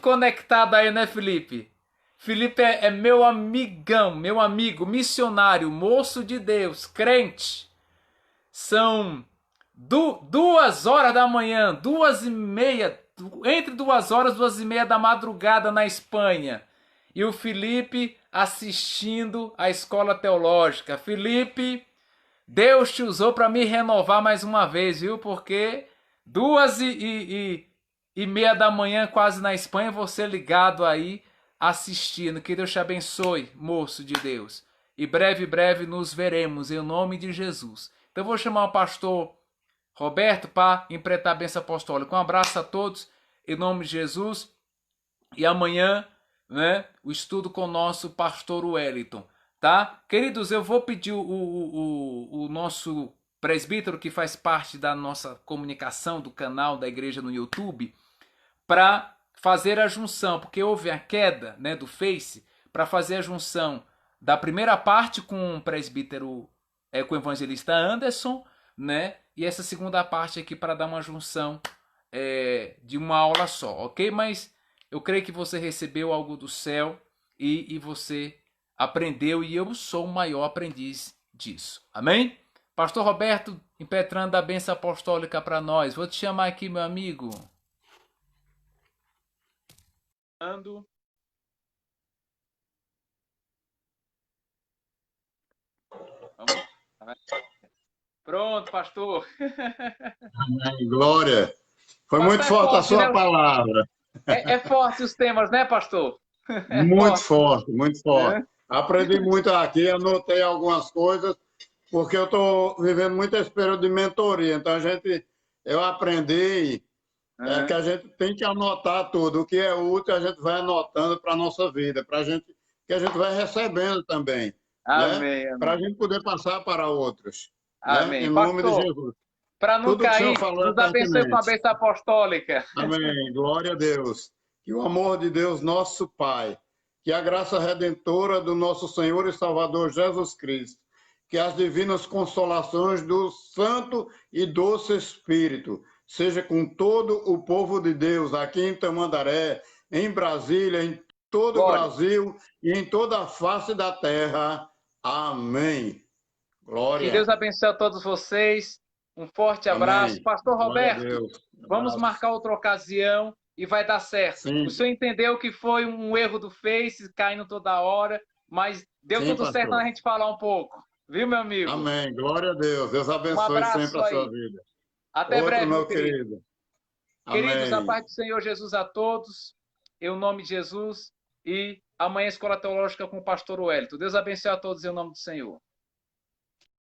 conectado aí, né, Felipe? Felipe é meu amigão, meu amigo, missionário, moço de Deus, crente. São 2 horas da manhã, 2h30, entre 2 horas e 2h30 da madrugada na Espanha. E o Felipe assistindo a escola teológica. Felipe, Deus te usou para me renovar mais uma vez, viu? Porque 2h30 da manhã, quase na Espanha, você ligado aí, assistindo. Que Deus te abençoe, moço de Deus. E breve nos veremos, em nome de Jesus. Então eu vou chamar o pastor Roberto para implementar a bênção apostólica. Um abraço a todos, em nome de Jesus. E amanhã, o estudo com o nosso pastor Wellington, tá? Queridos, eu vou pedir o nosso presbítero, que faz parte da nossa comunicação do canal da igreja no YouTube, para fazer a junção, porque houve a queda, do Face, para fazer a junção da primeira parte com o presbítero, com o evangelista Anderson, e essa segunda parte aqui para dar uma junção de uma aula só, ok? Mas eu creio que você recebeu algo do céu e você aprendeu, e eu sou o maior aprendiz disso. Amém? Pastor Roberto, impetrando a bênção apostólica para nós. Vou te chamar aqui, meu amigo. Vamos. Pronto, pastor. Amém. Glória. Foi Pastor, muito forte a sua né? palavra. É forte os temas, né, pastor? Muito forte, muito forte. Né? Aprendi muito aqui, anotei algumas coisas, porque eu estou vivendo muito esse período de mentoria. Então, eu aprendi que a gente tem que anotar tudo. O que é útil, a gente vai anotando para a nossa vida, que a gente vai recebendo também, Amém, né? Para a amém. gente poder passar para outros, né? Amém. Em nome de Pastor, Jesus. para não Tudo que o Senhor cair, falou é nos abençoe com a pertinente. bênção apostólica. Amém. Glória a Deus. Que o amor de Deus, nosso Pai, que a graça redentora do nosso Senhor e Salvador Jesus Cristo, que as divinas consolações do Santo e Doce Espírito, seja com todo o povo de Deus, aqui em Tamandaré, em Brasília, em todo o Glória. Brasil e em toda a face da terra. Amém. Glória. Que Deus abençoe a todos vocês. Um forte abraço. Amém. Pastor Glória a Roberto, Deus. vamos marcar outra ocasião e vai dar certo. Sim. O senhor entendeu que foi um erro do Face, caindo toda hora, mas deu Sim, tudo certo pastor. na gente falar um pouco. Viu, meu amigo? Amém. Glória a Deus. Deus abençoe abraço sempre a aí. sua vida. Até Outro, breve, meu querido. querido. Queridos, a Amém. paz do Senhor Jesus a todos, em nome de Jesus, e amanhã Escola Teológica com o pastor Wellington. Deus abençoe a todos em nome do Senhor.